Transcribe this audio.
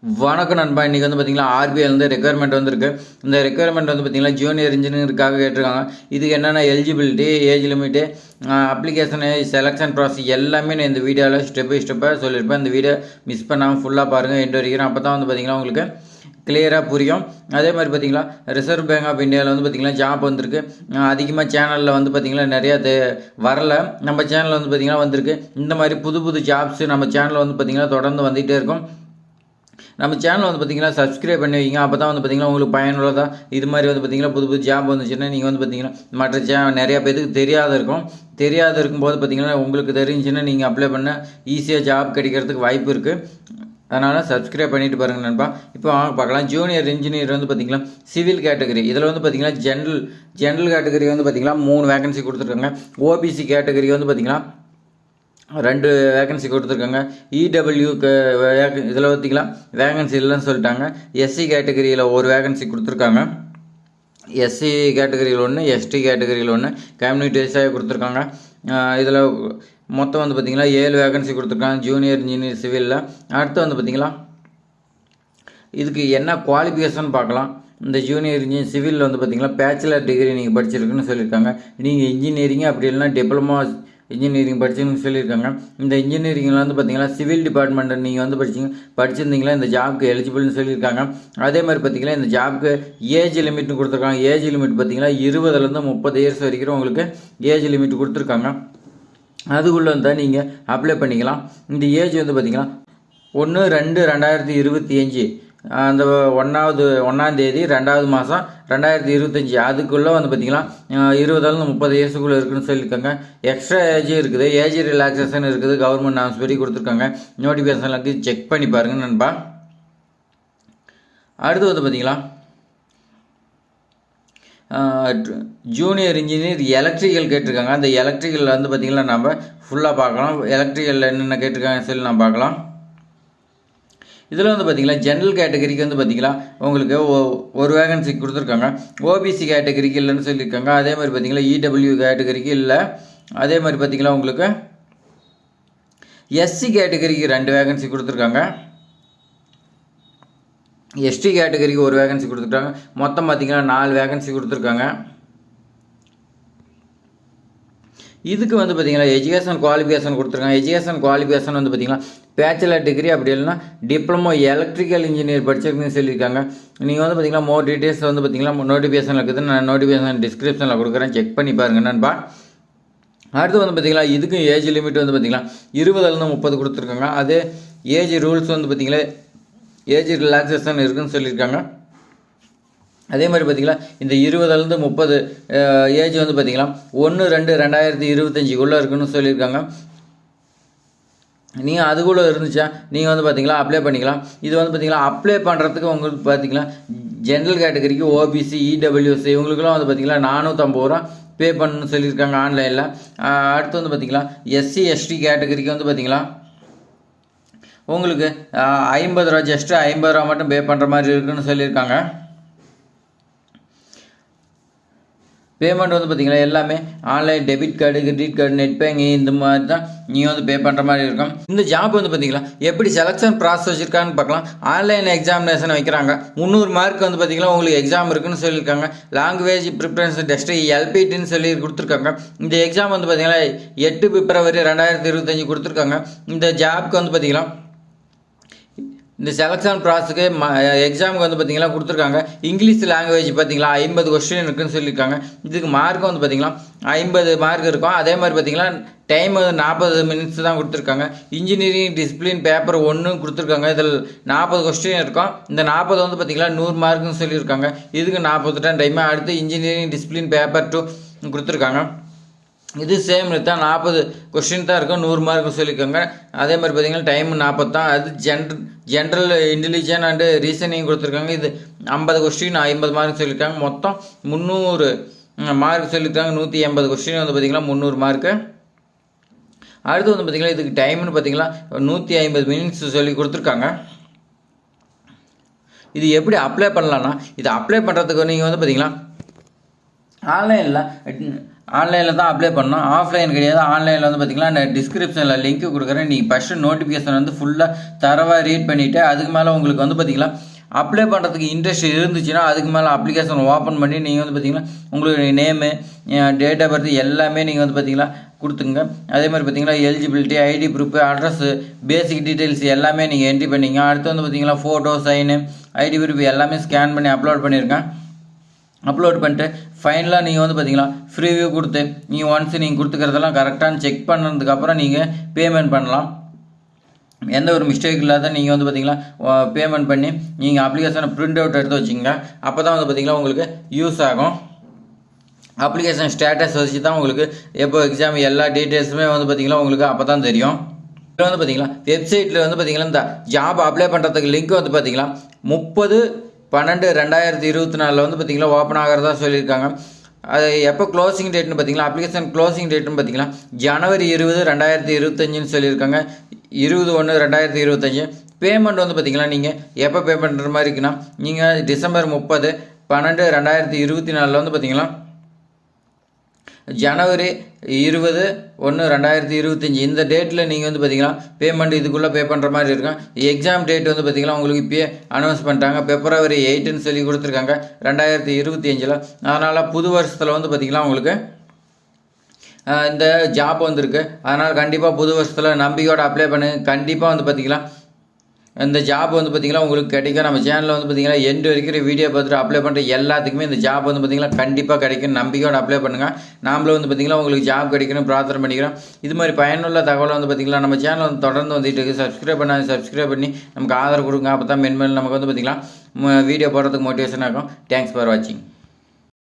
வணக்கம் நண்பா. இன்றைக்கி வந்து பார்த்திங்கன்னா ஆர்பிஐ வந்து ரெக்குயர்மெண்ட் வந்துருக்கு. இந்த ரெக்குயர்மெண்ட் வந்து பார்த்திங்கன்னா ஜூனியர் இன்ஜினியருக்காக கேட்டிருக்காங்க. இதுக்கு என்னென்ன eligibility, age limit, application, selection process எல்லாமே நான் இந்த வீடியோவில் ஸ்டெப் பை ஸ்டெப்பாக சொல்லியிருப்பேன். இந்த வீடியோ மிஸ் பண்ணாமல் ஃபுல்லாக பாருங்கள், எண்டு வரைக்கும். அப்போ தான் வந்து பார்த்திங்கன்னா உங்களுக்கு கிளியராக புரியும். அதே மாதிரி பார்த்திங்களா ரிசர்வ் பேங்க் ஆஃப் இந்தியாவில் வந்து பார்த்திங்கன்னா ஜாப் வந்திருக்கு. அதிகமாக சேனலில் வந்து பார்த்திங்கன்னா நிறையா வரல. நம்ம சேனலில் வந்து பார்த்திங்கன்னா வந்திருக்கு. இந்த மாதிரி புது புது ஜாப்ஸு நம்ம சேனலில் வந்து பார்த்திங்கன்னா தொடர்ந்து வந்துகிட்டே இருக்கும். நம்ம சேனல் வந்து பார்த்திங்கன்னா சப்ஸ்கிரைப் பண்ணி வைங்க. அப்போ தான் வந்து பார்த்திங்கன்னா உங்களுக்கு பயனுள்ளதாக இது மாதிரி வந்து பார்த்திங்கன்னா புது புது ஜாப் வந்துச்சுன்னா நீங்கள் வந்து பார்த்திங்கன்னா மற்ற நிறையா பேருக்கு தெரியாத இருக்கும்போது பார்த்திங்கன்னா உங்களுக்கு தெரிஞ்சுன்னா நீங்கள் அப்ளை பண்ண ஈஸியாக ஜாப் கிடைக்கிறதுக்கு வாய்ப்பு இருக்குது. அதனால் சப்ஸ்கிரைப் பண்ணிட்டு பாருங்கள் நண்பா. இப்போ வாங்க பார்க்கலாம். ஜூனியர் இன்ஜினியர் வந்து பார்த்திங்கன்னா சிவில் கேட்டகரி. இதில் வந்து பார்த்திங்கன்னா ஜென்ரல் கேட்டகரி வந்து பார்த்திங்கன்னா 3 வேகன்சி கொடுத்துருக்காங்க. ஓபிசி கேட்டகரி வந்து பார்த்திங்கன்னா 2 வேகன்சி கொடுத்துருக்காங்க. இடபிள்யூக்கு இதில் பார்த்திங்களா வேகன்சி இல்லைன்னு சொல்லிட்டாங்க. எஸ்சி கேட்டகரியில் 1 வேகன்சி கொடுத்துருக்காங்க. எஸ்சி கேட்டகரியில் 1, எஸ்டி கேட்டகரியில் 1, கம்யூனிட்டி வைஸாக கொடுத்துருக்காங்க. இதில் மொத்தம் வந்து பார்த்திங்கன்னா 7 வேகன்சி கொடுத்துருக்காங்க ஜூனியர் இன்ஜினியர் சிவிலில். அடுத்து வந்து பார்த்திங்களா இதுக்கு என்ன குவாலிஃபிகேஷன் பார்க்கலாம். இந்த ஜூனியர் இன்ஜினியர் சிவிலில் வந்து பார்த்திங்கன்னா பேச்சுலர் டிகிரி நீங்கள் படிச்சிருக்குன்னு சொல்லியிருக்காங்க. நீங்கள் இன்ஜினியரிங் அப்படி இல்லைனா டிப்ளமோ இன்ஜினியரிங் படிச்சுன்னு சொல்லியிருக்காங்க. இந்த இன்ஜினியரிங்கில் வந்து பார்த்திங்கன்னா சிவில் டிபார்ட்மெண்ட் நீங்கள் வந்து படிச்சிருந்தீங்களா இந்த ஜாப்க்கு எலிஜிபிள்னு சொல்லியிருக்காங்க. அதே மாதிரி பார்த்திங்கன்னா இந்த ஜாப்க்கு ஏஜ் லிமிட்னு கொடுத்துருக்காங்க. ஏஜ் லிமிட் பார்த்திங்கன்னா 20 30 இயர்ஸ் வரைக்கும் உங்களுக்கு ஏஜ் லிமிட் கொடுத்துருக்காங்க. அதுக்குள்ளே இருந்தால் நீங்கள் அப்ளை பண்ணிக்கலாம். இந்த ஏஜ் வந்து பார்த்திங்கன்னா 1/2/2025 அந்த 1ஆம் தேதி 2வது மாதம் 2025 அதுக்குள்ளே வந்து பார்த்திங்கன்னா 20 30 இயர்ஸுக்குள்ளே இருக்குதுன்னு சொல்லியிருக்காங்க. எக்ஸ்ட்ரா ஏஜ் இருக்குது, ஏஜ் ரிலாக்ஸேஷன் இருக்குது. கவர்மெண்ட் நாம்ஸ் படி கொடுத்துருக்காங்க. நோட்டிஃபிகேஷன்லாம் செக் பண்ணி பாருங்கள் நண்பா. அடுத்து வந்து பார்த்திங்களா ஜூனியர் இன்ஜினியர் எலக்ட்ரிக்கல் கேட்டிருக்காங்க. அந்த எலக்ட்ரிக்கலில் வந்து பார்த்திங்கன்னா நம்ம ஃபுல்லாக பார்க்கலாம். எலக்ட்ரிக்கலில் என்னென்ன கேட்டிருக்காங்கன்னு சொல்லி நம்ம பார்க்கலாம். இதில் வந்து பார்த்திங்கன்னா ஜென்ரல் கேட்டகரிக்கு வந்து பார்த்திங்கன்னா உங்களுக்கு 1 வேகன்சி கொடுத்துருக்காங்க. ஓபிசி கேட்டகரிக்கு இல்லைன்னு சொல்லியிருக்காங்க. அதே மாதிரி பார்த்திங்கன்னா இடபிள்யூ கேட்டகரிக்கு இல்லை. அதே மாதிரி பார்த்திங்கன்னா உங்களுக்கு எஸ்சி கேட்டகரிக்கு 2 வேகன்சி கொடுத்துருக்காங்க. எஸ்டி கேட்டகரிக்கு 1 வேகன்சி கொடுத்துருக்காங்க. மொத்தம் பார்த்திங்கன்னா 4 வேகன்சி கொடுத்துருக்காங்க. இதுக்கு வந்து பார்த்திங்கன்னா எஜுகேஷன் குவாலிஃபிகேஷன் கொடுத்துருக்காங்க. எஜுகேஷன் குவாலிஃபிகேஷன் வந்து பார்த்திங்கன்னா பேச்சுலர் டிகிரி அப்படி இல்லைன்னா டிப்ளமோ எலக்ட்ரிக்கல் இன்ஜினியர் படிச்சிருக்குன்னு சொல்லியிருக்காங்க. நீங்கள் வந்து பார்த்திங்கன்னா மோர் டீட்டெயில்ஸ் வந்து பார்த்திங்கன்னா நோட்டிஃபிகேஷன் இருக்குது. நான் நோட்டிஃபிகேஷன் டிஸ்கிரிப்ஷனில் கொடுக்குறேன், செக் பண்ணி பாருங்கள் நண்பா. அடுத்து வந்து பார்த்திங்கன்னா இதுக்கும் ஏஜ் லிமிட் வந்து பார்த்திங்கன்னா 20 30 கொடுத்துருக்காங்க. அதே ஏஜ் ரூல்ஸ் வந்து பார்த்திங்கன்னா ஏஜ் ரிலாக்ஸேஷன் இருக்குதுன்னு சொல்லியிருக்காங்க. அதே மாதிரி பார்த்திங்கன்னா இந்த 20 30 ஏஜ் வந்து பார்த்திங்கன்னா 1/2/2025 இருக்குன்னு சொல்லியிருக்காங்க. நீங்கள் அதுக்குள்ளே இருந்துச்சா நீங்கள் வந்து பார்த்திங்கன்னா அப்ளை பண்ணிக்கலாம். இது வந்து பார்த்திங்கன்னா அப்ளை பண்ணுறதுக்கு உங்களுக்கு பார்த்திங்கன்னா ஜென்ரல் கேட்டகரிக்கு ஓபிசி இடபிள்யூசி இவங்களுக்குலாம் வந்து பார்த்திங்கன்னா 450 ரூபா பே பண்ணணும்னு சொல்லியிருக்காங்க ஆன்லைனில். அடுத்து வந்து பார்த்திங்கன்னா எஸ்சி எஸ்டி கேட்டகரிக்கு வந்து பார்த்திங்கன்னா உங்களுக்கு 50 ரூபா, ஜஸ்ட்டு 50 ரூபா மட்டும் பே பண்ணுற மாதிரி இருக்குன்னு சொல்லியிருக்காங்க. பேமெண்ட் வந்து பார்த்திங்கன்னா எல்லாமே online debit card, credit card, net banking இந்த மாதிரி தான் நீங்கள் வந்து பே பண்ணுற மாதிரி இருக்கும். இந்த ஜாப் வந்து பார்த்திங்கன்னா எப்படி செலெக்ஷன் ப்ராசஸ் வச்சுருக்கான்னு பார்க்கலாம். ஆன்லைன் எக்ஸாமினேஷன் வைக்கிறாங்க. 300 மார்க் வந்து பார்த்திங்கன்னா உங்களுக்கு எக்ஸாம் இருக்குன்னு சொல்லியிருக்காங்க. லாங்குவேஜ் ப்ரிப்பரன்ஸ் டெஸ்ட்டு எல்பிடின்னு சொல்லி கொடுத்துருக்காங்க. இந்த எக்ஸாம் வந்து பார்த்திங்கன்னா 8 பிப்ரவரி 2025 கொடுத்துருக்காங்க. இந்த ஜாப்க்கு வந்து பார்த்திங்கன்னா இந்த செலெக்ஷன் ப்ராசஸ்க்கு எக்ஸாமுக்கு வந்து பார்த்திங்கன்னா கொடுத்துருக்காங்க. இங்கிலீஷ் லாங்குவேஜ் பார்த்திங்களா 50 கொஸ்டின் இருக்குதுன்னு சொல்லியிருக்காங்க. இதுக்கு மார்க் வந்து பார்த்திங்கன்னா 50 மார்க் இருக்கும். அதே மாதிரி பார்த்திங்கன்னா டைம் 40 மினிட்ஸ் தான் கொடுத்துருக்காங்க. இன்ஜினியரிங் டிசிப்ளின் பேப்பர் 1 கொடுத்துருக்காங்க. இதில் 40 கொஸ்டின் இருக்கும். இந்த 40 வந்து பார்த்திங்கன்னா 100 மார்க்குன்னு சொல்லியிருக்காங்க. இதுக்கு 40 தான் டைமு. அடுத்து இன்ஜினியரிங் டிசிப்ளின் பேப்பர் 2 கொடுத்துருக்காங்க. இது சேம் தான் 40 கொஸ்டின் தான் இருக்கும், 100 மார்க் சொல்லியிருக்காங்க. அதே மாதிரி பார்த்திங்கன்னா டைம் 40 தான். அது ஜென்ரல் இன்டெலிஜென்ஸ் அண்டு ரீசனிங் கொடுத்துருக்காங்க. இது 50 கொஸ்டின் 50 மார்க் சொல்லியிருக்காங்க. மொத்தம் 300 மார்க் சொல்லியிருக்காங்க. 180 கொஸ்டின் வந்து பார்த்திங்கன்னா 300 மார்க்கு. அடுத்து வந்து பார்த்திங்கன்னா இதுக்கு டைம்னு பார்த்திங்கன்னா 150 மினிட்ஸ் சொல்லி கொடுத்துருக்காங்க. இது எப்படி அப்ளை பண்ணலான்னா இது அப்ளை பண்ணுறதுக்கு நீங்கள் வந்து பார்த்திங்கன்னா ஆன்லைனில் ஆன்லைனில் தான் அப்ளை பண்ணணும், ஆஃப்லைன் கிடையாது. ஆன்லைனில் வந்து பார்த்திங்கன்னா நான் டிஸ்கிரிப்ஷனில் லிங்க் கொடுக்குறேன். நீங்கள் ஃபஸ்ட்டு நோட்டிஃபிகேஷன் வந்து ஃபுல்லாக தரவாக ரீட் பண்ணிவிட்டு அதுக்கு மேலே உங்களுக்கு வந்து பார்த்திங்கன்னா அப்ளை பண்ணுறதுக்கு இன்ட்ரெஸ்ட் இருந்துச்சுன்னா அதுக்கு மேலே அப்ளிகேஷன் ஓப்பன் பண்ணி நீங்கள் வந்து பார்த்திங்கன்னா உங்களுடைய நேமு, டேட் ஆஃப் பர்த் எல்லாமே நீங்கள் வந்து பார்த்திங்கன்னா கொடுத்துங்க. அதே மாதிரி பார்த்திங்கன்னா eligibility, ID proof, address, basic details எல்லாமே நீங்கள் என்ட்ரி பண்ணிங்க. அடுத்து வந்து பார்த்திங்கன்னா ஃபோட்டோ, சைனு, ஐடி ப்ரூஃப் எல்லாமே ஸ்கேன் பண்ணி அப்லோட் பண்ணியிருக்கேன். அப்லோட் பண்ணிட்டு ஃபைனலாக நீங்கள் வந்து பார்த்திங்கன்னா ஃப்ரீவியூ கொடுத்து நீங்கள் ஒன்ஸ் நீங்கள் கொடுத்துக்கிறதெல்லாம் கரெக்டானு செக் பண்ணதுக்கப்புறம் நீங்கள் பேமெண்ட் பண்ணலாம். எந்த ஒரு மிஸ்டேக் இல்லாத நீங்கள் வந்து பார்த்திங்கன்னா பேமெண்ட் பண்ணி நீங்கள் அப்ளிகேஷனை பிரிண்ட் அவுட் எடுத்து வச்சுங்க. அப்போ தான் வந்து பார்த்திங்கன்னா உங்களுக்கு யூஸ் ஆகும். அப்ளிகேஷன் ஸ்டேட்டஸ் வச்சு தான் உங்களுக்கு எப்போ எக்ஸாம் எல்லா டீட்டெயில்ஸுமே வந்து பார்த்திங்கன்னா உங்களுக்கு அப்போ தான் தெரியும். இதில் வந்து பார்த்திங்கன்னா வெப்சைட்டில் வந்து பார்த்திங்கன்னா இந்த ஜாப் அப்ளை பண்ணுறதுக்கு லிங்க் வந்து பார்த்திங்கன்னா 30/12/2024 வந்து பார்த்திங்கன்னா ஓப்பன் ஆகிறதா சொல்லியிருக்காங்க. அது எப்போ க்ளோசிங் டேட்னு பார்த்திங்கன்னா அப்ளிகேஷன் க்ளோசிங் டேட்னு பார்த்திங்கன்னா ஜனவரி 20, 2025ன்னு சொல்லியிருக்காங்க. 20/1/2025. பேமெண்ட் வந்து பார்த்திங்கன்னா நீங்கள் எப்போ பே பண்ணுற மாதிரி இருக்குன்னா நீங்கள் டிசம்பர் 30/12/2024 வந்து பார்த்திங்கன்னா ஜனவரி 20/1/2025 இந்த டேட்டில் நீங்கள் வந்து பார்த்திங்கன்னா பேமெண்ட் இதுக்குள்ளே பே பண்ணுற மாதிரி இருக்கும். எக்ஸாம் டேட் வந்து பார்த்திங்கன்னா உங்களுக்கு இப்போயே அனௌன்ஸ் பண்ணிட்டாங்க. February 8ன்னு சொல்லி கொடுத்துருக்காங்க 2025. அதனால் புது வருஷத்தில் வந்து பார்த்திங்கன்னா உங்களுக்கு இந்த ஜாப் வந்திருக்கு. அதனால் கண்டிப்பாக புது வருஷத்தில் நம்பிக்கையோடு அப்ளை பண்ணுங்க. கண்டிப்பாக வந்து பார்த்திங்கன்னா இந்த ஜாப் வந்து பார்த்திங்கன்னா உங்களுக்கு கிடைக்கும். நம்ம சேனலில் வந்து பார்த்திங்கன்னா எண்டு வரைக்கும் வீடியோ பார்த்துட்டு அப்ளை பண்ணுற எல்லாத்துக்குமே இந்த ஜாப் வந்து பார்த்திங்கன்னா கண்டிப்பாக கிடைக்கும். நம்பிக்கையோடு அப்ளை பண்ணுங்கள். நாமளும் வந்து பார்த்திங்கன்னா உங்களுக்கு ஜாப் கிடைக்கணும் பிரார்த்தனை பண்ணிக்கிறோம். இது மாதிரி பயனுள்ள தகவல் வந்து பார்த்திங்கன்னா நம்ம சேனல் வந்து தொடர்ந்து வந்துட்டு இருக்குது. சப்ஸ்கிரைப் பண்ணி நமக்கு ஆதரவு கொடுங்க. அப்போ தான் மென்மேல் நமக்கு வந்து பார்த்திங்கன்னா வீடியோ போடுறதுக்கு மோட்டிவேஷனாக இருக்கும். தேங்க்ஸ் ஃபார் வாட்சிங்.